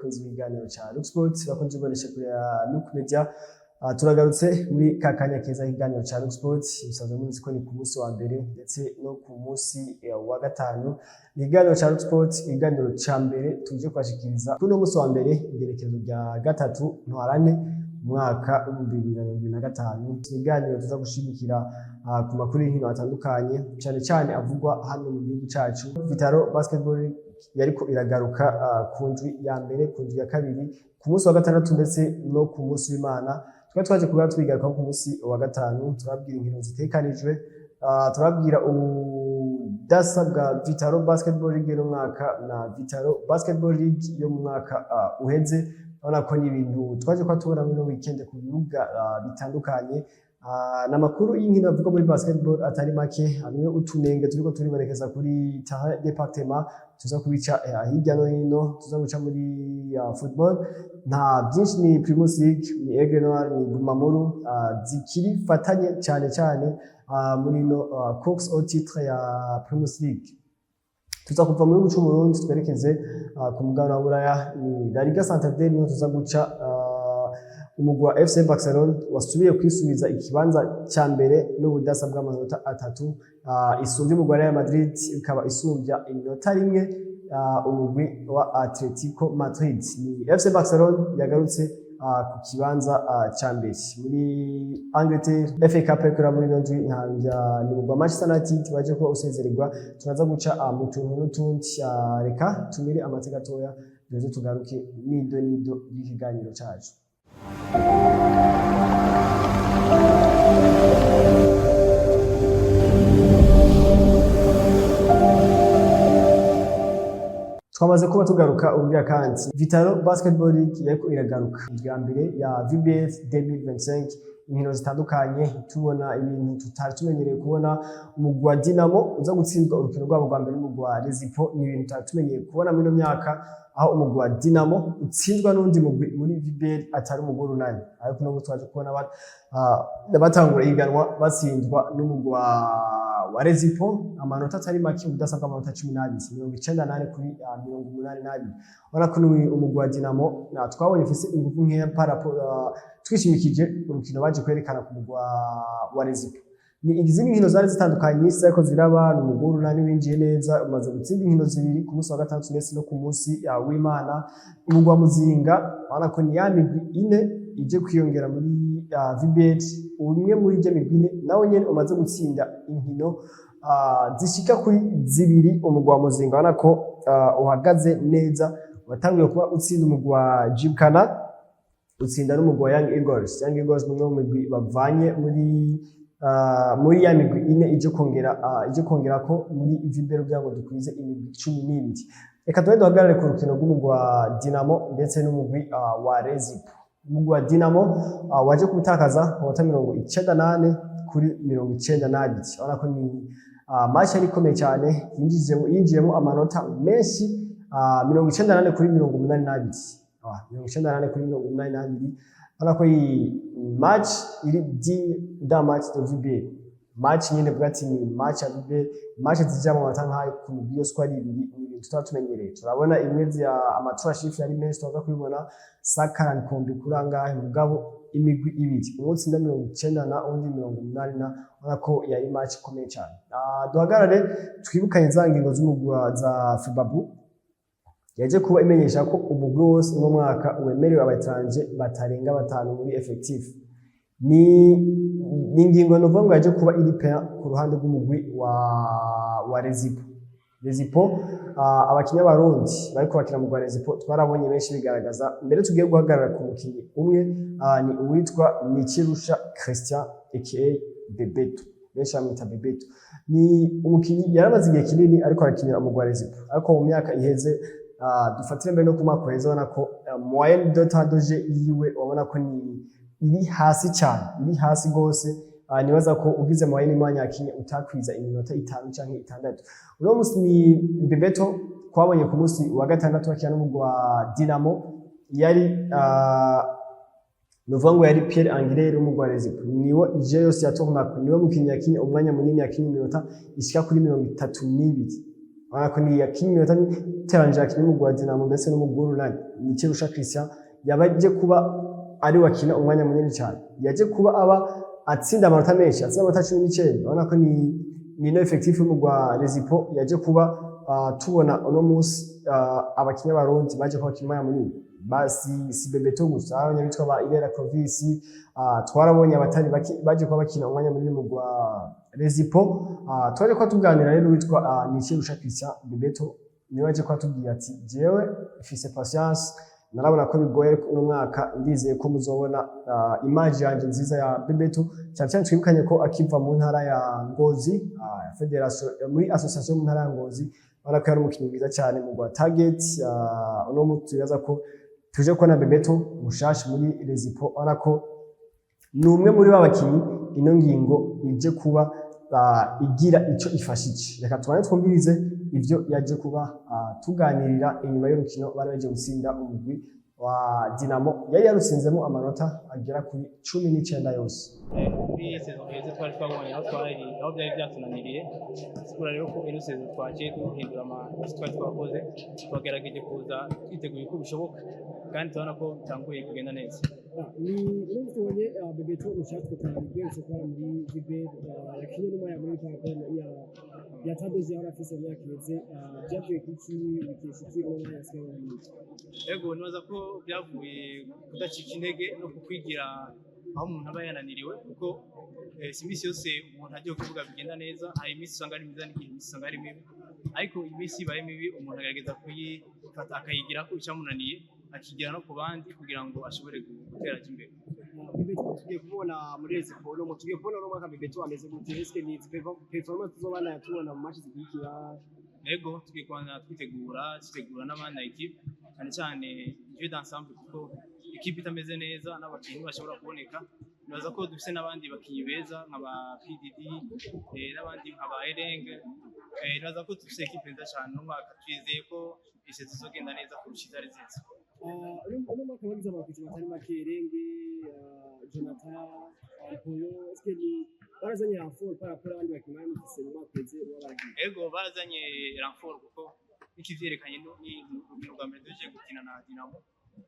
bakunze ibiganiro ca Look Sport bakunze ibonesha kuri Look Media. Turagarutse muri kakanya keza ikiganiro ca Look Sport musaza muzi ko ni ku munsi wa mbere ndetse no ku munsi wa gatanu. Ikiganiro ca Look Sport ikiganiro ca mbere tuje kwashikiriza kuno munsi wa mbere igerekezo rya gatatu ntwarane mwaka 2025. Ikiganiro tuza gushimikira ku makuru y'inkino atandukanye cyane cyane avugwa hano mu gihugu cacu. Vitaro Basketball yariko iragaruka ku ndwi ya mbere ku ndwi ya kabiri ku munsi wa gatandatu ndetse no ku munsi w'Imana. Twaje kuba twigaruka ku munsi wa gatanu turabwira inkino zitekanijwe, turabwira ubudasa bwa Vitaro Basketball League yo mwaka na Vitaro Basketball League yo mu mwaka uheze. Urabona ko ni ibintu twaje kwa tubona muri weekend ku bibuga bitandukanye. Namakuru y'inkino avuga muri basketball atari make, hamwe utunenge turiko turibarekeza kuri terrain département tuza kubica hirya no hino, tuza guca muri football. Nta byinshi ni Primus League, ni Aigle Noir, ni Bumamuru zikiri fatanye cyane muri no course au titre ya Primus League. Tuza kuva muri guca Burundi twerekeze ku mugabane wa Buraya, ni La Liga Santander niyo tuza guca umugwi wa FC Barcelona wasubiye kwisubiza ikibanza ca mbere n'ubudasa bw'amanota atatu, isumbye umugwi wa Real Madrid ikaba isumbya iminota rimwe umugwi wa Atletico Madrid. Ni FC Barcelona yagarutse ku kibanza ca mbere muri Angleterre. FA Cup ikora muri ndwi ntanja ni umugwi wa Manchester United baje kuba usezererwa. Tunaza guca mu tuntu n'utundi, reka tumire amateka gatoya rero tugaruke nido y'ikiganiro cacu. Twamaze kuba tugaruka ubwira kandi Vitaro Basketball League yariko iragaruka ya mbere ya VBF 2025. Inkino zitandukanye tubona ibintu tutari tumenyereye kubona. Umugwi wa Dinamo uza gutsindwa urukino rwabo rwa mbere n'umugwi wa Rezipo, ni ibintu tutari tumenyereye kubona muri no myaka, aho umugwi wa Dinamo utsinzwa n'undi mugwi muri VBL atari umugwi runani. Ariko no twaje kubona batangura iganwa batsindwa n'umugwi wa Rezipo amanota atari make, udasabwa amanota 98 kuri 82. Ora ko umugwi wa Dinamo twabonye ufise ingufu nkeya parapo twishimikije urukino baje kwerekana ku mugwi wa Rezipo. Ni izindi nkino zari zitandukanye zako ziraba, umugwi runani winjiye neza umaze gutsinda inkino zibiri ku munsi wa gatandatu ndetse no ku munsi w'Imana. Umugwi wa Muzinga urabona ko ni ya migwi ine ije kwiyongera muri VBL, umwe muri je migwi ine nawe nyene umaze gutsinda inkino zishika kuri zibiri. Umugwi wa Muzinga urabona ko uhagaze neza, watangiye kuba utsinda umugwi wa Jimkana, utsinda n'umugwi wa Young Eagles. Young Eagles ni umwe mu migwi bavanye muri ya migwi ine ije kongera ko muri VBL kugira ngo dukwize imigwi 12. Reka duhagarare ku rukino rw'umugwi wa Dinamo ndetse n'umugwi wa Rezipo. Umugwi wa Dinamo waje kubitakaza amanota 98 kuri 92. Urabona ko ni match yari ikomeye cyane, yinjiyemo amanota menshi, 98 kuri 82. 98 kuri 82. Urabona ko iyi match iri da match de VBL. Match nyine bwati ni match ya VBL, match zijamo amanota nkayo ku mugwi yose ko ari ibiri tutatumenyereye. Turabona imwe ya amatora shift yari menshi, tuza kubibona Sakara Nkombe kurangahe mugabo imigwi ibiri, umunsi 90 na undi 80. Urabona ko yari match ikomeye cyane. Duhagarare twibukanye za ngingo z'umugwi za Fibabu yaje kuba imenyesha ko umugwi wose mu mwaka wemerewe abatranje batarenga 5 muri effective. Ni ingingo novuga ngo yaje kuba iri pe ku ruhande rw'umugwi wa Rezipo. Rezipo abakinya barundi bariko bakina mu Rezipo twarabonye benshi bigaragaza. Mbere tugiye guhagarara ku mukinyi umwe, ni uwitwa Nikirusha Christian aka Bebeto, benshi bamwita Bebeto. Ni umukinyi yaramaze igihe kinini ariko arakinira mu Rezipo, ariko mu myaka iheze dufatire mbere no ku mwaka uheze ubona ko moyenne de temps de jeu yiwe ubona ko ni iri hasi cyane, iri hasi gose. Nibaza ko ugize moyenne imwanya yakinye utakwiza iminota 5 canke 6. Uno musi ni Bebeto kwabonye ku musi wa gatandatu akina n'umugwi wa Dinamo, yari novuga ngo yari Pierre Angler umugwi wa Rezipo. Niwo je yose yatohuma, niwo mukinyi yakinye umwanya munini, yakinye iminota ishika kuri 32. urabona ko ni yakinye iminota iteranije akinye umugwi wa Dinamo ndetse n'umugwi w'Urunani Nikirusha Christian yabaje kuba ari wakina umwanya munini cyane yaje kuba aba atsinda amanota menshi atsinda amanota 19 urabona ko ni no effectif y'umugwi wa Rezipo yaje kuba tubona uno munsi abakinya barundi baje kuba kimaya munini basi si Bebeto gusa abanyabitwa ba Irera Clovis twarabonye abatari baje kuba bakina umwanya munini mu gwa Rezipo twaje ko tuganira rero witwa Nikirusha Christian Bebeto niwe waje ko tubwiye ati jewe ifise patience narabona ko bigoye uno mwaka ndizeye ko muzobona image yanje nziza ya Bebeto cyane twibukanye ko akiva mu ntara ya Ngozi federation muri association mu ntara ya Ngozi barako yari umukinnyi mwiza cyane mu gwa Target uno mutuyaza ko tuje kubona Bebeto mushashi muri Rezipo arako ni umwe muri babakinnyi ino ngingo ije kuba igira ico ifashije reka tubane twumvirize ivyo yaje kuba tuganirira inyuma y'urukino bari baje gutsinda umugwi wa Dinamo yari yarutsinzemo amanota agera kuri 19 yose kuri saison heze twari twabonye aho byari byatunaniriye sikura rero ko ino saison twakiye duhindura twari twakoze twagerageje kuza twiteguye ko bishoboka kandi tubona ko bitanguye kugenda neza ni urubonye Bebeto ushatse kwandika kwa muri Vibe yakinye n'umaya muri Paragona ya Tadozi yarafise yakeze byavuye kuki bikishikira n'umaya yasewe ego nibaza ko byavuye kudacika intege no kukwigira aho umuntu aba yananiriwe kuko simisi yose umuntu agiye kuvuga bigenda neza hari imisi usanga ari myiza n'igihe imisi usanga ari mibi ariko imisi ibaye mibi umuntu agerageza kuyifata akayigira ko icyamunaniye akigira no ku bandi kugira ngo ashobore gutera imbere Bebeto tugiye kubona muri Rezipo no tugiye kubona no mwaka Bebeto ameze gute eske ni performance tuzobana yatubona mu match zikikira ego tugiye kwanza twitegura n'abandi equipe cyane cyane jeu d'ensemble kuko equipe itameze neza n'abakinnyi bashobora kuboneka nibaza ko dufise n'abandi bakinnyi beza nk'aba PDD n'abandi nk'aba Ereng nibaza ko dufise equipe nziza cyane no mwaka twizeye ko ise tuzogenda neza kurusha izari nziza uno mwaka wagize abakinnyi batari make Ereng Jonathan Antonio eske ni barazanye renfort par rapport abandi bakinnyi bari mu gisebe bakweze wabaragiye ego barazanye renfort kuko ikivyerekanye ni urugero rwa mbere tuje gukina na Dinamo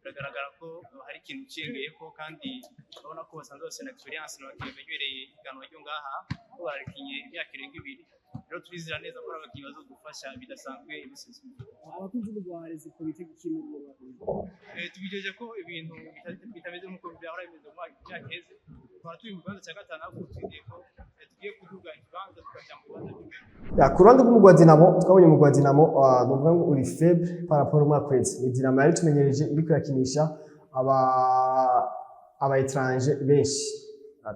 biragaragara ko hari ikintu cengeye ko kandi urabona ko basanzwe bafite experience n'abakimenyereye iganwa ryo ngaha ko barakinye imyaka irenga 2 rero turizera neza ko abakinnyi bazodufasha bidasanzwe ibisubizo abakunzi b'Urwanda ko bitega ikintu mu Rwanda tubijeje ko ibintu bitameze nk'uko byahora bimeze mu myaka heze twara turi mu Rwanda cya gatanu aho tugiye ko tugiye kuduga ikibanza tukajya mu Rwanda ya ku ruhande rw'umugwi wa Dinamo twabonye umugwi wa Dinamo bavuga ngo uri faible par rapport au kwezi ni Dinamo yari tumenyereje iri kurakinisha aba étranger benshi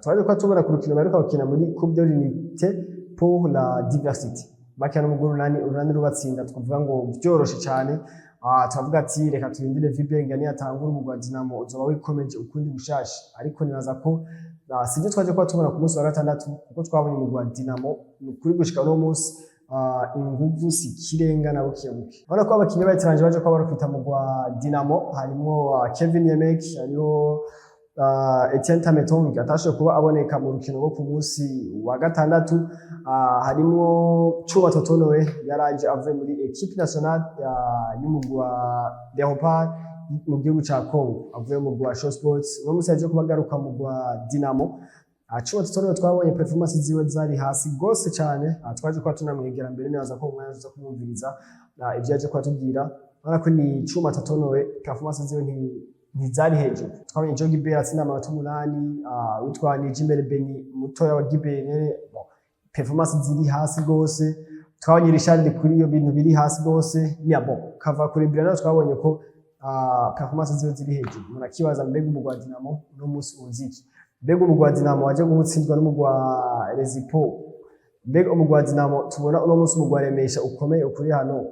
twaje ko tubona ku rukino bari bakina muri Coupe de l'Unité pour la diversité bakana umugwi Urunani rubatsinda twavuga ngo byoroshe cyane twavuga ati reka turindire Vibe ngani yatangura umugwi wa Dinamo uzoba wikomeje ukundi bushashi ariko nibaza ko sije twaje ko tubona ku munsi wa gatandatu kuko twabonye umugwi wa Dinamo kuri gushika no munsi inguvu sikirenga nabo kiyamuke bana ko abakinnyi b'abatranje baje ko barafita umugwi wa Dinamo harimo Kevin Yemek hariho Etienne Tametong atashoboye kuba aboneka mu rukino rwo ku munsi wa gatandatu harimo Chuma Totonowe yaraje avuye muri equipe nationale y'umugwi wa Leopard mu gihugu ca Congo avuye mu gwa Show Sports no musi yaje kubagaruka mu gwa Dinamo Chuma Totonowe twabonye performance ziwe zari hasi gose cyane twaje kwa tunamwegera mbere naza ko umwanya uza kumwumviriza ivyo yaje kwatubwira ariko ni Chuma Totonowe performance ziwe ntizari hejuru twabonye Joe Gilbert atsinda amanota 8 witwa Nijimbere Beni mutoya wa Gilbert performance ziri hasi gose twabonye Richard kuri iyo bintu biri hasi gose ni abo kava kuri Brana twabonye ko performance ziwe ziri hejuru murakibaza mbega umugwi wa Dinamo no musi uziki mbega umugwi wa Dinamo waje gutsindwa n'umugwi wa Rezipo mbega umugwi wa Dinamo tubona uno musi umugwi wa Remesha ukomeye ukuri hano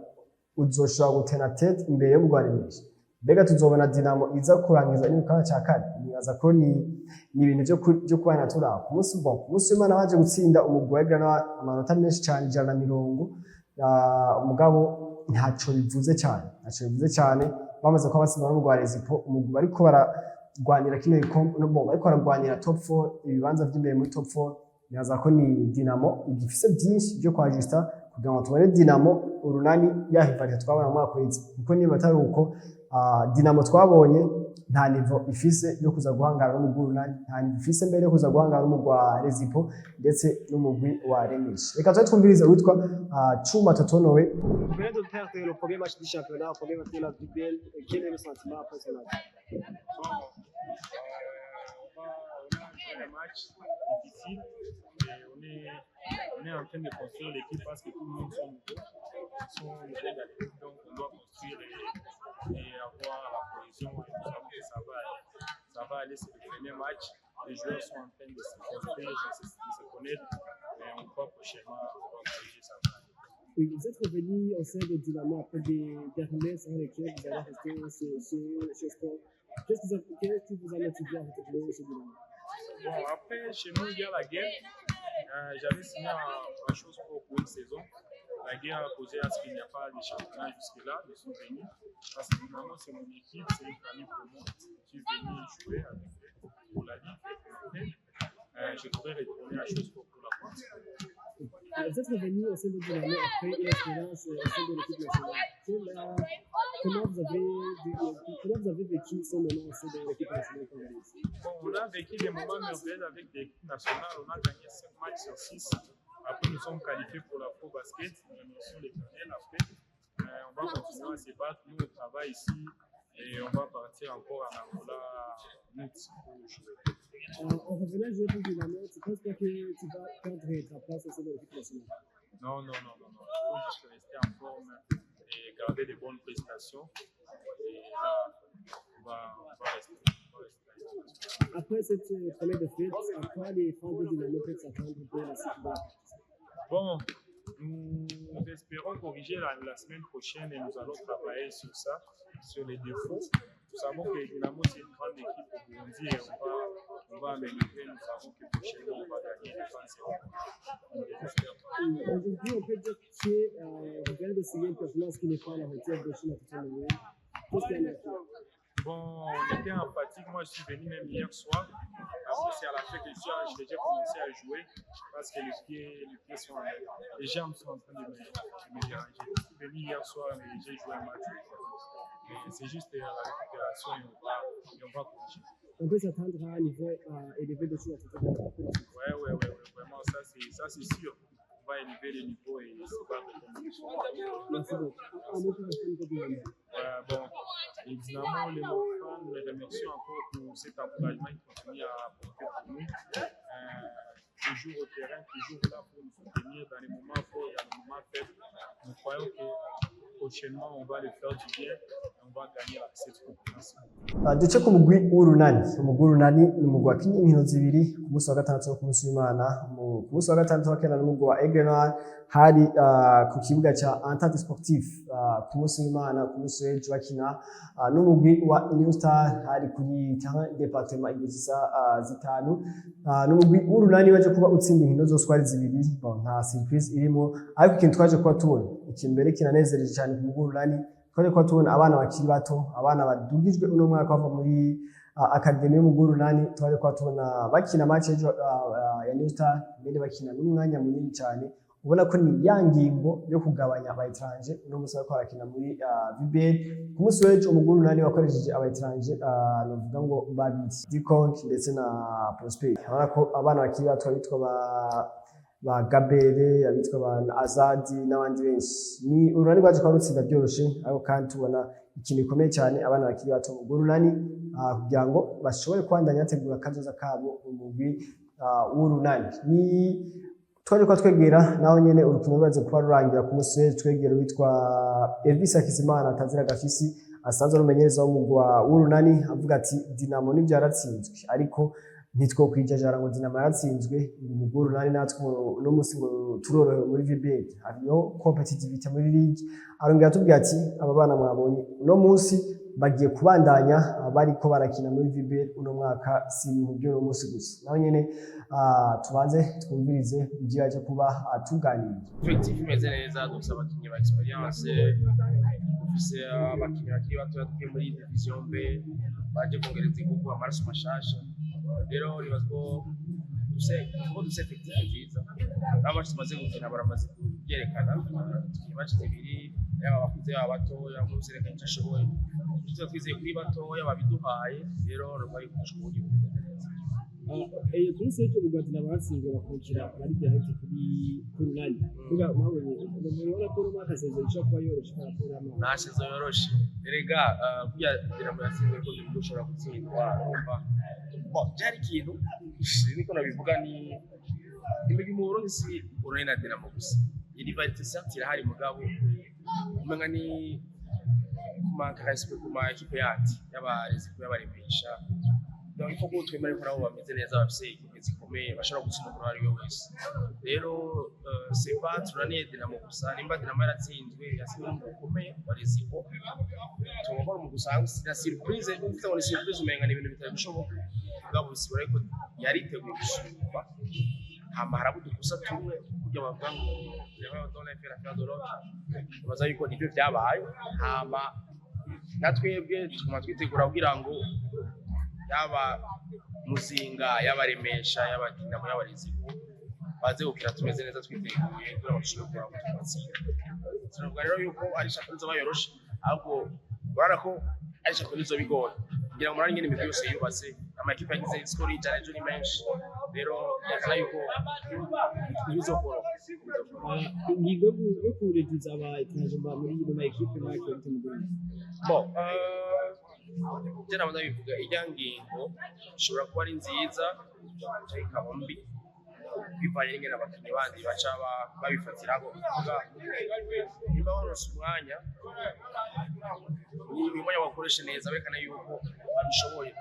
uzoshobora gutena tete imbere y'umugwi wa Remesha mbega tuzobona Dinamo iza kurangiza n'ikana cya kane nibaza ko ni ibintu byo kubana turaba ku munsi w'Imana baje gutsinda umugwi wa amanota menshi cyane 150 umugabo ntaco bivuze cyane bamaze ko batsinda n'umugwi wa Rezipo umugwi bariko baragwanira kino gikombe no bariko baragwanira top 4 ibibanza by'imbere muri top 4 nyaza ko ni Dinamo igifise byinshi byo kwa Justin kugira ngo tubone Dinamo urunani yahivarira twabona mu mwaka w'itsi kuko niba atari uko Dinamo twabonye nta nivo ifise yo kuza guhangana n'umugwi urunani nta nivo ifise mbere yo kuza guhangana n'umugwi wa Rezipo ndetse n'umugwi wa Remis. Reka twumvirize witwa Chuma Totonowe. Vous venez de perdre le premier match du championnat, le premier match de la VBL. Quel est le sentiment après ce match? On a fait un match difficile et on est en train de construire l'équipe parce que tout le monde sont nouveaux. Ils sont nouveaux dans l'équipe, donc on doit construire et avoir la cohésion. Et nous savons que ça va aller, c'est le premier match. Les joueurs sont en train de se construire, de se connaître, mais on croit prochainement pouvoir corriger ça. Oui, vous êtes revenu au sein de Dynamo après des derniers sans lesquels vous allez rester chez Sport. Qu'est-ce qui vous a motivé à retrouver chez Dynamo? Bon, après, chez nous, il y a la guerre. J'avais signé en chose pour une saison. La guerre a causé à ce qu'il n'y a pas de championnat jusque-là. Je suis venu. Parce que Dynamo, c'est mon équipe, c'est une famille pour moi. Je suis venu jouer avec eux pour la Ligue. Je pourrais retourner à chose pour la France. Vous êtes revenu au sein de Dynamo après une expérience au sein de l'équipe nationale. Comment vous avez vécu ce moment au sein de l'équipe nationale congolaise? Bon, on a vécu des moments merveilleux avec l'équipe nationale. On a gagné 5 matchs sur 6. Après, nous sommes qualifiés pour la Pro Basket. Nous remercions l'Éternel après. On va continuer à se battre. Nous, on travaille ici et on va partir encore en Angola en août pour jouer. En revenant jouer pour Dynamo, tu penses pas que tu vas perdre ta place au sein de l'équipe nationale? Non. Il faut juste rester en forme et garder de bonnes prestations. Et là, on va rester. Après cette première défaite, à quoi les fans de Dynamo peuvent s'attendre pour la suite? Bon, nous espérons corriger la semaine prochaine et nous allons travailler sur ça, sur les défauts. Nous savons que Dynamo c'est une grande équipe au Burundi et on va améliorer. Nous savons que prochainement on va gagner les fans. Aujourd'hui, on peut dire que vous venez de signer une performance qui n'est pas à la hauteur de Chine à tout moment. Qu'est-ce qu'il y a à faire? Bon, on était en fatigue. Moi, je suis venu même hier soir. Après, c'est à la fin que j'ai déjà commencé à jouer parce que les pieds sont les jambes sont en train de me déranger. Je suis venu hier soir et j'ai joué un match. C'est juste la récupération et on va corriger. On peut s'attendre à un niveau élevé de choses à tout moment. Ouais, vraiment, ça c'est sûr. On va élever le niveau et se battre comme ça. Merci beaucoup. Bon, évidemment, les fans, nous les remercions encore pour cet encouragement qu'ils continuent à apporter pour nous. Toujours au terrain, toujours là pour nous soutenir dans les moments forts et dans les moments faibles. Nous croyons que prochainement, on va les faire du bien et on va gagner cette compétition. Duce ku mugwi w'urunani umugwi w'urunani ni umugwi wakinye inkino zibiri ku munsi wa gatandatu no ku munsi w'Imana ku munsi wa gatandatu wakina n'umugwi wa Aigle Noir hari ku kibuga ca Entente Sportif ku munsi w'Imana ku munsi w'ejo bakina n'umugwi wa New Star hari kuri terrain département igisa zitanu n'umugwi w'urunani waje kuba utsinda inkino zose kwari zibiri nta surprise irimo ariko ikintu twaje kuba tubona ikimbere kinanezereje cyane ku mugwi w'urunani twaje kuba tubona abana bakiri bato abana badugijwe uno mwaka bava muri akademi y'umugwi w'urunani twaje kuba tubona bakina match ejo ya New Star mbere bakina n'umwanya munini cyane ubona ko ni ya ngingo yo kugabanya abayitranje uno munsi bariko barakina muri VBL ku munsi w'ejo umugwi w'urunani wakoresheje abayitranje novuga ngo babiri Dikonk ndetse na Prosper urabona ko abana bakiri bato bitwa ba Gabere abitwa ba Azadi n'abandi benshi ni urunani rwaje kwa rutsinda byoroshe ariko kandi tubona ikintu gikomeye cyane abana bakiri bato mu urunani kugira ngo bashobore kwandanya yategura akazoza kabo umugwi w'urunani ni twaje kwa twegera naho nyene urukino rwaje kuba rurangira ku munsi w'ejo twegera witwa Elvis Akizimana atazira gafisi asanzwe rumenyereza w'umugwi w'urunani avuga ati Dinamo nivyo yaratsinzwe ariko nitwo kwijajara ngo Dinamo yaratsinzwe umugwi w'urunani natwe no munsi ngo turorohewe muri VBL hariyo competitivity muri league arongera tubwira ati aba bana mwabonye no munsi bagiye kubandanya bariko barakina muri VBL uno mwaka si ibintu byo munsi gusa naho nyene tubanze twumvirize ibyo yaje kuba atuganira. Effectif imeze neza dufise abakinyi ba experience dufise abakinyi bakiri bato batuye muri division B baje kongereza ingufu amaraso mashasha rero nibaza ko dufise effective nziza n'abacu tumaze gukina baramaze kubyerekana imaci zibiri yaba abakuze yaba batoya bose reka icyo ashoboye tuba twizeye kuri batoya babiduhaye rero rwaye kujya ubundi kuri stage ubugazina batsinzwe bakurikira ari direct kuri runani kuba mwabonye mubona ko Roma akasezo cyo kuba yoroshe karakora nta sezo yoroshe erega kujya Dinamo yatsinzwe ko dushobora gutsindwa urumva byari ikintu niko nabivuga ni imirimo Burundi urane na Dinamo gusa iyi rivalite certes irahari mugabo umenga ni manka respect ku ma equipe yandi y'abarezi y'abaremesha donc il faut que twemere ko nabo bameze neza bafise igihe zikomeye bashobora gutsinda umuntu ari we wese rero c'est pas turaniye Dinamo gusa nimba Dinamo yaratsinzwe yatsinzwe n'umuntu ukomeye barezi ko tugomba mu gusanga na surprise ufite ngo ni surprise umenga ni ibintu bitari bishoboka mugabo bisibura ko yariteguye gusumba hama harabudukusa tumwe kujya bavuga ngo reba dona fera fera doroke baza yuko nibyo byabaye hama natwebwe tuma twitegura kugira ngo yaba muzinga yabaremesha y'abadinamo y'abarezibu baze gukira tumeze neza twiteguye kugira ngo dushobore kubatsinda tunavuga rero yuko ari shakunzo bayoroshe ahubwo urara ko ari shakunzo bigoye kugira ngo muranye n'imigwi yose yubatse amakipe yagize score y'ijana ejo ni menshi rero yazana yuko ntibizokora ingingo yo kureduza abayitangaje muri mu equipe make yo mu Burundi bon je nabona bivuga ijya ngingo ishobora kuba ari nziza cyangwa ikaba mbi bivanye n'ingene abakinnyi bandi baca babifatiraho niba waronse umwanya ni umwanya wakoresha neza berekana yuko babishoboye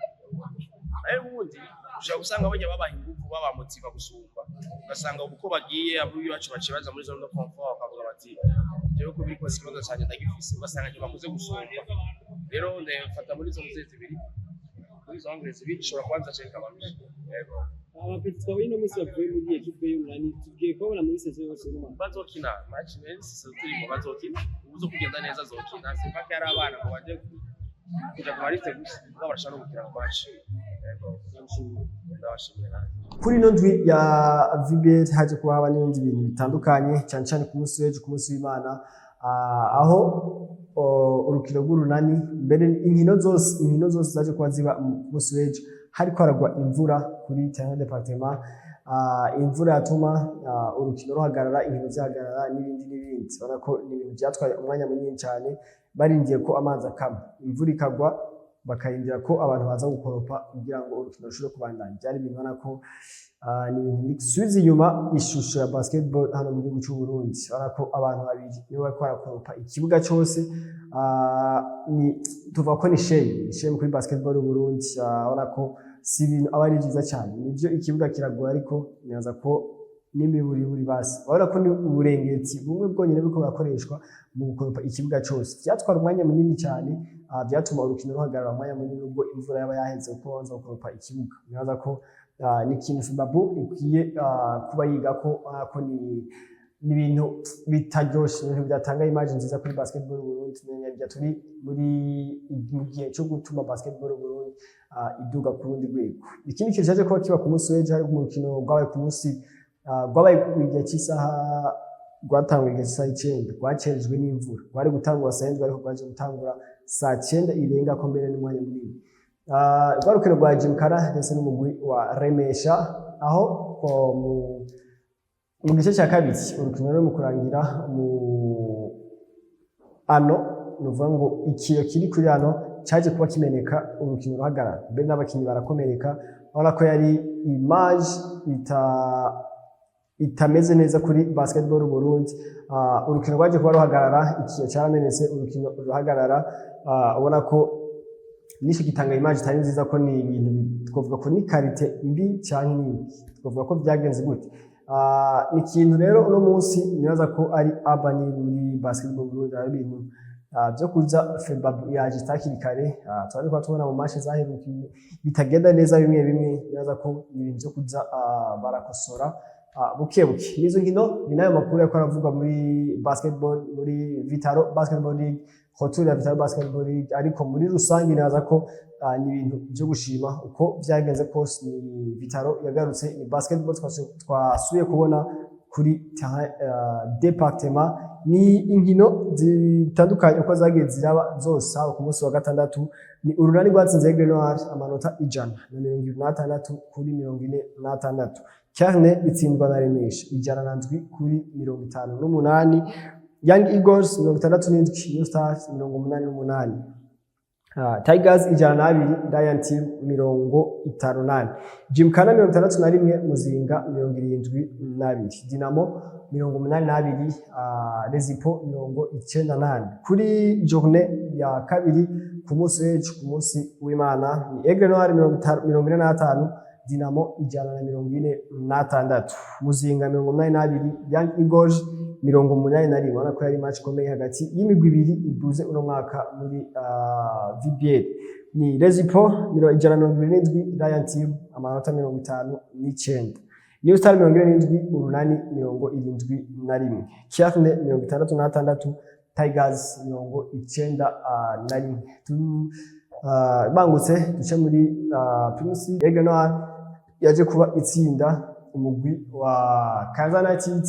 nayo ubundi ushobora gusanga bajya babaha ingufu babamotiva gusumba ugasanga uko bagiye abuye bacu bacibaza muri zone de confort bakavuga bati jewe ko biri kose ikibazo cyane ndagifise ugasanga ntibakuze gusumba rero ndafata muri zo nzezi zibiri muri zo angles zibiri ushobora kubanza ceka bamwe yego abapeti twawe no musi bavuye muri equipe y'Urunani tugiye kubona muri saison yose no bazokina match menshi turimo bazokina ubuzo kugenda neza zokina simpaka yari abana ngo baje kuja ku mariste gusa ngo barashaka gukina match yego ndabashimira kuri ino ndwi ya VBL haje kuba haba n'ibindi bintu bitandukanye cyane cyane ku munsi w'ejo ku munsi w'Imana aho urukino rw'Urunani mbere inkino zose zaje kuba ziba ku munsi w'ejo hariko haragwa imvura kuri terrain département imvura yatuma urukino ruhagarara inkino zihagarara n'ibindi ubona ko ni ibintu byatwaye umwanya munini cyane barindiye ko amazi akama imvura ikagwa bakarindira ko abantu baza gukoropa kugira ngo urukino rushobore kubandanya byari bingana ko ni ibintu bisubiza inyuma ishusho ya basketball hano mu gihugu cy'u Burundi ubona ko abantu babiri nibo bariko barakoropa ikibuga cyose ni tuvuga ko ni shame kuri basketball y'u Burundi ubona ko si ibintu aba ari byiza cyane nibyo ikibuga kiragoye ariko neza ko n'imiburiburi basi urabona ko ni uburengeti bumwe bwonyine buriko burakoreshwa mu gukoropa ikibuga cyose byatwara umwanya munini cyane byatuma urukino ruhagarara umwanya munini ubwo imvura yaba yaheze uko banza gukoropa ikibuga neza ko ni ikintu Fibabu ikwiye kuba yiga ko ni ibintu bitaryoshe ibintu byatanga image nziza kuri basketball y'u Burundi tumenyereye turi mu gihe cyo gutuma basketball y'u Burundi iduga ku rundi rwego ikindi kintu cyaje kuba kiba ku munsi w'ejo hari umukino rwabaye ku munsi rwabaye igihe cy'isaha rwatanguye igihe cy'isaha 9 rwacerejwe n'imvura rwari gutangura saa 7 ariko rwaje gutangura saa 9 irenga ko mbere n'umwanya munini rwarukino rwa Jimkara ndetse n'umugwi wa Remesha aho mu gice cya kabiri urukino rwo mu kurangira mu ano nuvuga ngo ikiyo kiri kuri ano cyaje kuba kimeneka urukino ruhagarara mbere n'abakinnyi barakomereka urabona ko yari image itameze neza kuri basketball y'u Burundi urukino rwaje kuba ruhagarara ikiyo cyaramenetse urukino ruhagarara ubona ko nisho gitanga image itari nziza ko ni ibintu twavuga ko ni karite mbi cyane ni twavuga ko byagenze gute ni ikintu rero uno munsi nibaza ko ari abani muri basketball Burundi ari ibintu byo kuza Fibabu yaje takiri kare twari kwa tubona mu match zaherukiye bitagenda neza bimwe nibaza ko ibintu byo kuza barakosora bukebuke nizo nkino ni nayo makuru yako aravuga muri basketball muri Vitaro Basketball League retour ya Vital'o Basketball League, ariko muri rusange naza ko ni ibintu byo gushima uko byagenze kose. Ni Vital'o yagarutse, ni basketball twasubiye kubona kuri terrain département. Ni inkino zitandukanye uko zagiye ziraba zose ku munsi wa gatandatu. Ni urunani rwatsinze Aigle Noir amanota 126 kuri 46. Carne itsindwa na Remesha 107 kuri 58. Young Eagles 67, New Stars 88. Tigers 102, Lion Team 58. Gymkhana 61, Muzinga 72. Dinamo 82, Rezipo 98. Kuri journée ya kabiri ku munsi w'ejo, ku munsi w'Imana, ni Aigle Noir 45, Dinamo 146, Muzinga 82, Young Eagles 81. Ubona ko yari match ikomeye hagati y'imigwi ibiri iduze uno mwaka muri VBL. Ni Rezipo 127, Lion Team amanota 59. New Star 47, Urunani 71. Carne 66, Tigers 91. Bangutse duce muri Primus League. Aigle Noir yaje kuba itsinda umugwi wa Kansas United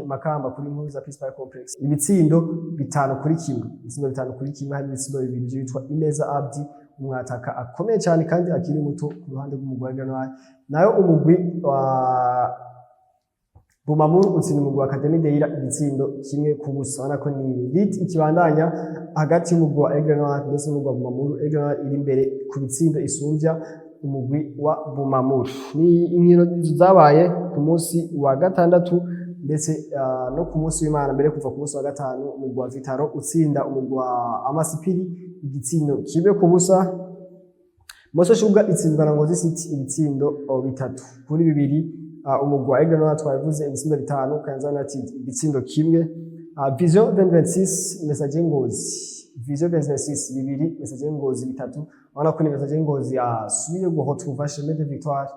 Makamba kuri Mpuza Peace Complex ibitsindo 5 kuri kimwe. Ibitsindo 5 kuri kimwe, hari ibitsindo bibiri byitwa Ineza Abdi, umwataka akomeye cyane kandi akiri muto ku ruhande rw'umugwi wa Aigle Noir. Nayo umugwi wa Bumamuru utsinda umugwi wa Academy Deira ibitsindo 1-0. Ubona ko ni lead ikibandanya hagati y'umugwi wa Aigle Noir ndetse n'umugwi wa Bumamuru. Aigle Noir iri imbere ku bitsindo isumvya umugwi wa Bumamuru. Ni inkino zabaye ku munsi wa gatandatu ndetse no ku munsi w'Imana. Mbere kuva ku munsi wa gatanu, umugwi wa Vital'o utsinda umugwi wa Amasipiri igitsindo 1-0. Moso Sugar itsindwa na Ngozi City ibitsindo 3-2. Umugwi wa Aigle Noir twavuze ibitsindo 5, Kansas United ibitsindo 1. Vision 26, Messager Ngozi. Vision 26 2, Messager Ngozi 3. Ubona ko ni Messager Ngozi yasubiye guhotruva chemin de victoire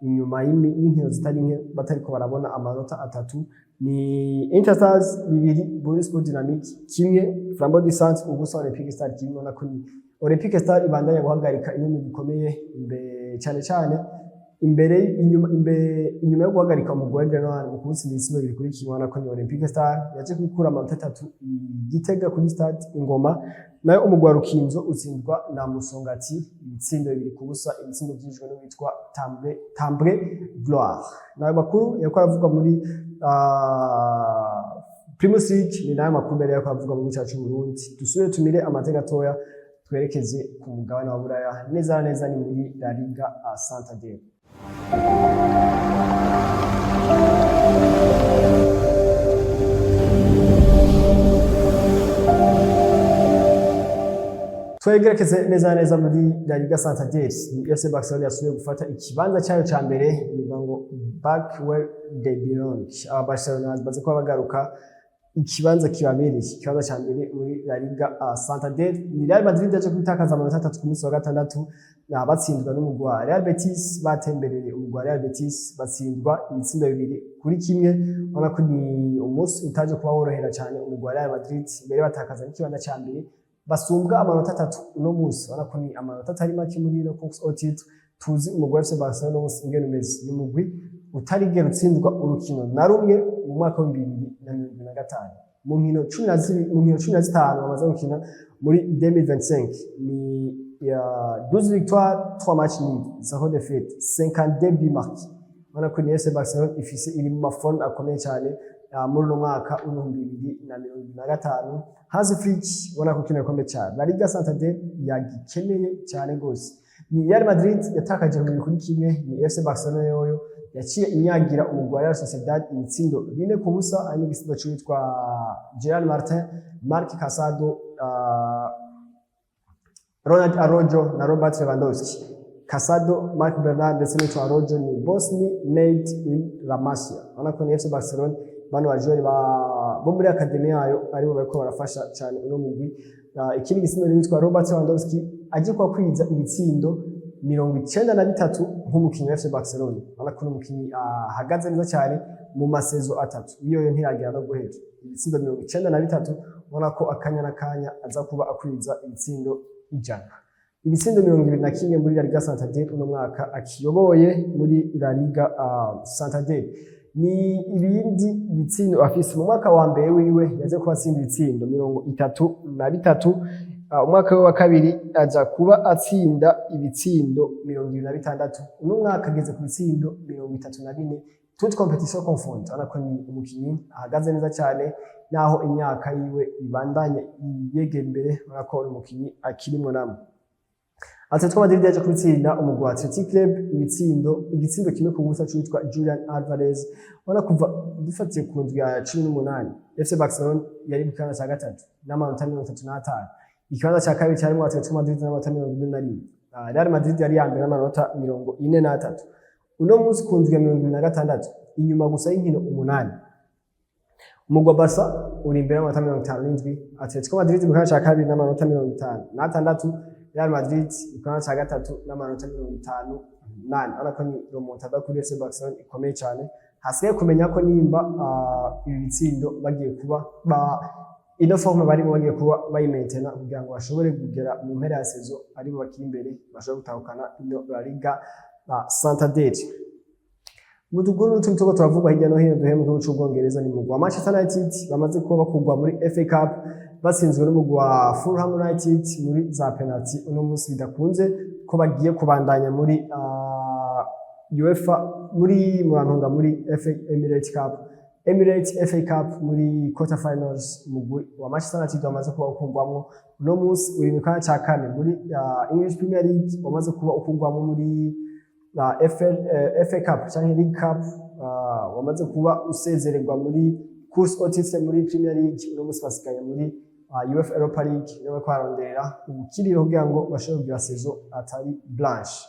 inyuma y'inkino zitari nke batariko barabona amanota 3. Ni Interstars 2, Boris Sport Dynamique 1, Flambeau du Centre ubusa Olympique Star 1. Ubona ko ni Olympique Star ibandanya guhagarika inumi bikomeye cyane cyane imbere inyuma yo guhagarika umugwi wa Aigle Noir mu kunsi n'isibo biri kuri kimwana ko ni Olympique Star yaje kwikura amanota 3 Gitega kuri stade Ingoma. Nayo umugwi wa Rukinzo utsindwa na Musongati ibitsindo 2-0, ibitsindo byijwe no witwa Tambre Gloire. Nayo makuru yako aravuga muri Primus League. Ni nayo makuru mbere yako aravuga mu cyacu Burundi. Dusubire tumire amateka toya twerekeze ku mugabane wa Buraya neza neza ni muri La Liga Santander. Twegerekeze neza muri La Liga Santander. Ni FC Barcelona yasubiye gufata ikibanza cyayo ca mbere, bivuga ngo back where they belong. Barcelona baze ko bagaruka ikibanza kibabereye, ikibanza cya mbere muri La Liga Santander. Ni Real Madrid yaje kwitakaza amanota 3 ku munsi wa gatandatu, batsindwa n'umugwi wa Real Betis. Batembereye umugwi wa Real Betis batsindwa ibitsindo 2-1. Ubona ko ni umunsi utaje kuba worohera cyane umugwi wa Real Madrid, mbere batakaza n'ikibanza cya mbere basumbwa amanota 3 uno munsi. Ubona ko ni amanota atari make muri no Cox Otit. Tuzi umugwi wa FC Barcelona umunsi ingene umeze, ni umugwi utarigera utsindwa urukino na rumwe mu mwaka wa 2025. Mu nkino 15 bamaze gukina muri 2025 ni 12 victoires, 3 matchs nuls, 0 défaites, 52 buts marqués. Ubona ko ni FC Barcelona ifise iri mu mafon akomeye cyane muri no mwaka wa 2025. Hansi Flick ubona ko kino ikomeye cyane. La Liga Santander yagikeneye cyane gose. Ni Real Madrid yatakaje mu kuri kimwe, ni FC Barcelona yoyo yaciye inyagira umugwi wa Real Sociedad ibitsindo 4-0. Ari igitsindo cyitwa Gerard Martin, Marc Casado, Ronald Araujo na Robert Lewandowski. Casado, Marc Bernard ndetse n'itwa Araujo ni Bosni, Nate La Masia. Ubona ko ni FC Barcelona bano bajori bo muri academy yayo aribo bariko barafasha cyane uno mugwi. Ikindi gitsindo n'itwa Robert Lewandowski aje kwa kwiza ibitsindo 93 nk'umukinnyi wa FC Barcelona. Ubona ko n'umukinnyi ahagaze neza cyane mu masezo 3, iyo ntiragira no guhera ibitsindo 93. ubona ko akanya n'akanya aza kuba akwiza ibitsindo 100. Ibitsindo 21 muri La Liga Santander uno mwaka akiyoboye muri La Liga Santander. Ni ibindi bitsindo afise mu mwaka wa mbere wiwe yaje kuba atsinda ibitsindo 33, umwaka wa kabiri aja kuba atsinda ibitsindo 26, uno mwaka ageze ku bitsindo 34, toute competition confondue. Anako ni umukinyi ahagaze neza cyane naho imyaka yiwe ibandanye yegera imbere, anako ni umukinyi akirimo namwe. Atletico Madrid yaje kubitsinda umugwi wa Athletic Club igitsindo kimwe ku busa cyitwa Julian Alvarez. Ona kuva dufatiye ku ndwi ya 18 FC Barcelona yari mu kibanza cya gatatu n'amanota 35. Ikibanza cya kabiri cyari mu Atletico Madrid n'amanota 21. Real Madrid yari yambere n'amanota 43. Uno munsi ku ndwi ya 26 inyuma gusa y'inkino 8. Umugwi wa Barca uri imbere n'amanota 57. Atletico Madrid mu kibanza cya kabiri n'amanota 56. Real Madrid ikibanza cya gatatu n'amanota 58. Ariko ni remontada kuri FC Barcelona ikomeye cyane. Hasigaye kumenya ko nimba ibi bitsindo bagiye kuba ino forme barimo bagiye kuba bayimaintaina kugira ngo bashobore kugera mu mpera ya saison ari bo bakiri imbere bashobora gutahukana ino La Liga Santander. Mu tuguru tuko turavuga hirya no hino duhembwe mu cy'Ubwongereza ni mugwa Manchester United bamaze kuba bakugwa muri FA Cup batsinzwe n'umugwa Fulham United muri za penalty. Uno munsi bidakunze ko bagiye kubandanya muri UEFA muri murantunga muri Emirates FA Cup muri quarter finals. Umugwi wa Manchester United wamaze kuba ukungwamo uno munsi uri mu kanya cya kane muri English Premier League, wamaze kuba ukungwamo muri FA Cup cyangwa League Cup, wamaze kuba usezererwa muri course au titre muri Premier League. Uno munsi basigaye muri UEFA Europa League niwe kwarondera ubukiriro kugira ngo bashobore kugira saison atari blanche.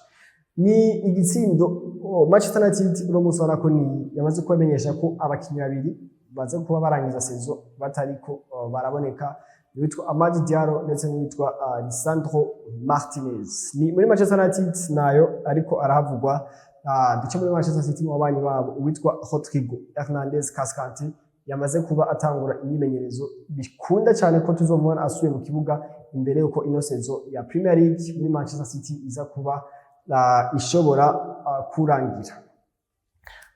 Ni igitsindo Manchester United uno munsi warako ni yamaze kumenyesha ko abakinnyi babiri baze kuba barangiza saison batariko baraboneka, witwa Amad Diallo ndetse n'uwitwa Lisandro Martinez. Ni muri Manchester United nayo ariko arahavugwa duce muri Manchester City mu babanyi babo uwitwa Rodrigo Hernandez Cascante yamaze kuba atangura imyimenyerezo. Bikunda cyane ko tuzomubona asuye mu kibuga imbere yuko ino saison ya Premier League muri Manchester City iza kuba ishobora kurangira.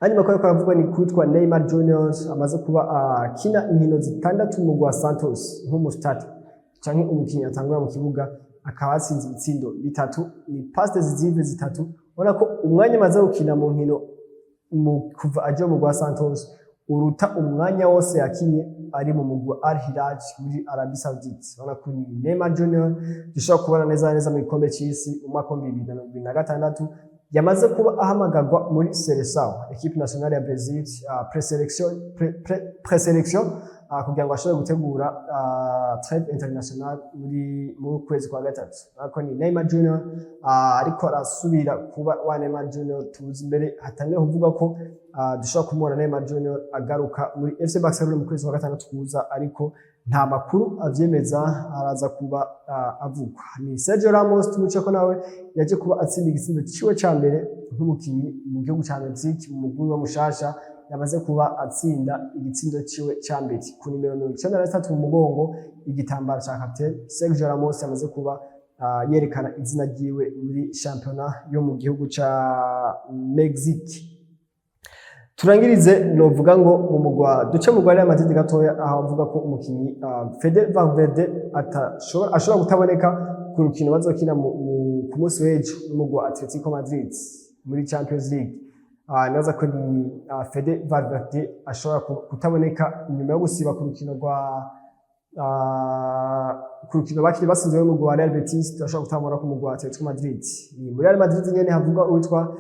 Andi makuru ko avuga ni kwitwa Neymar Junior amaze kuba kina inkino zitandatu mu gwa Santos nk'umustart canke umukinnyi atangura mu kibuga, akaba atsinze ibitsindo 3, ni passe decisive 3. Ubona ko umwanya amaze gukina mu nkino kuva aje mu gwa Santos uruta umwanya wose yakinye ari mu mugwa Al Hilal muri Arabie Saoudite. Ubona ko Neymar Junior dushobora kubona neza mu gikombe cy'isi umwaka wa 2026 yamaze kuba ahamagagwa muri Seleção, equipe nationale ya Brazil, preselection kugira ngo ashobore gutegura trade international muri kwezi kwa gatatu. Ariko ni Neymar Junior ariko arasubira kuba wa Neymar Junior tuzi imbere, hatangiye kuvuga ko dushobora kumubona Neymar Junior agaruka muri FC Barcelona mu kwezi kwa gatandatu kuza, ariko nta makuru avyemeza araza kuba avugwa. Ni Sergio Ramos tumuce ko nawe yaje kuba atsinda igitsindo ciwe ca mbere nk'umukinyi mu gihugu ca Mexique mu mugwi wa mushasha, yamaze kuba atsinda igitsindo ciwe ca mbere ku nimero 93 mu mugongo. Igitambaro ca captain Sergio Ramos yamaze kuba yerekana izina ryiwe muri championnat yo mu gihugu ca Mexique. Turangirize novuga ngo mu mugwa duce mu Real Madrid gatoya aho avuga ko umukinyi Fede Valverde ashobora kutaboneka ku rukino bazokina ku munsi w'ejo n'umugwa Atletico Madrid muri Champions League. Naza ko ni Fede Valverde ashobora kutaboneka inyuma yo gusiba ku rukino bakiri basinzwe mu mugwa Real Betis, ashobora kutabona ku mugwa Atletico Madrid. Ni muri Real Madrid nyene havuga witwa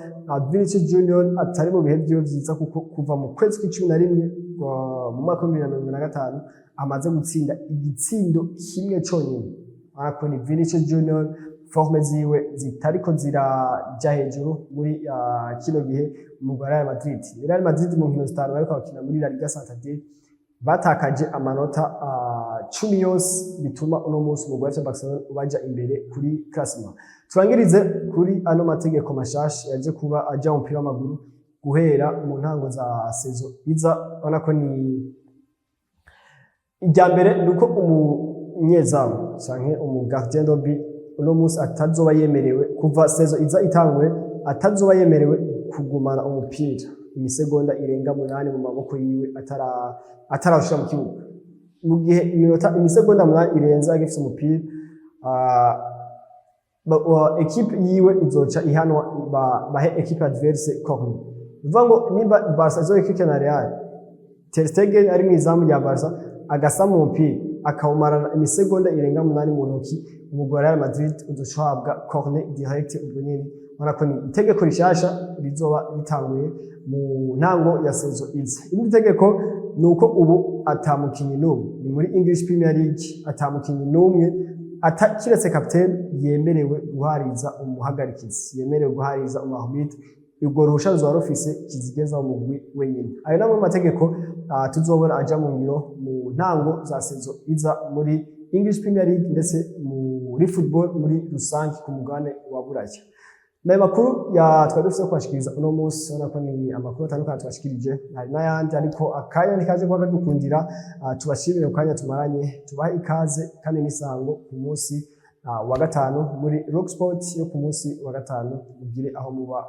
Vinicius Junior atari mu bihe byiwe byiza kuko kuva mu kwezi k'11 mu mwaka wa 2025 amaze gutsinda igitsindo kimwe cyonyine. Ariko ni Vinicius Junior forme ziwe zitariko ziraja hejuru muri kino gihe mu Real Madrid. Real Madrid mu nkino zitanu bariko bakina muri La Liga Santander batakaje amanota 10 yose, bituma uno munsi mu FC Barcelona ubaja imbere kuri classement. Turangirize kuri ano mategeko mashasha yaje kuba aja umupira w'amaguru guhera mu ntango za saison iza. Ubona ko ni irya mbere nuko umunyezamu canke gardien de but uno munsi atazoba yemerewe kuva saison iza itangwe atazoba yemerewe kugumana umupira imisegonda irenga 8 mu maboko yiwe atarashira mu kibuga mu gihe imisegonda 8 irenza agifite umupira equipe yiwe izoca ihanwa bahe equipe adverse corner bivuga ngo nimba Barca zo equipe na Real Ter Stegen ari mu izamu rya Barca agasa mu mupira akawumarana imisegonda irenga 8 mu ntoki umugwi wa Real Madrid uzohabwa corner direct ubwo nyene ubona ko ni itegeko rishasha rizoba ritanguye mu ntango ya saison iza. Indi tegeko nuko ubu atamukinyi n'umwe ni muri English Premier League atamukinyi n'umwe kiretse capitaine yemerewe guhariza umuhagarikizi yemerewe guhariza umuarbitre ubwo ruhusha ruzoba rufise kizigeza mu mugwi wenyine. Ayo namwe mu mategeko tuzobona aja mu ngiro mu ntango za saison iza muri English Premier League ndetse muri football muri rusange ku mugabane wa Buraya. Na makuru ya twari dufite kwashikiriza uno munsi ubona ko ni amakuru atandukanye twashikirije hari n'ayandi ariko akanya nikaje kwa dukundira tubashimire ku kanya tumaranye tubahe ikaze kandi n'isango ku munsi wa gatanu muri Rock Sport yo ku munsi wa gatanu mugire aho muba.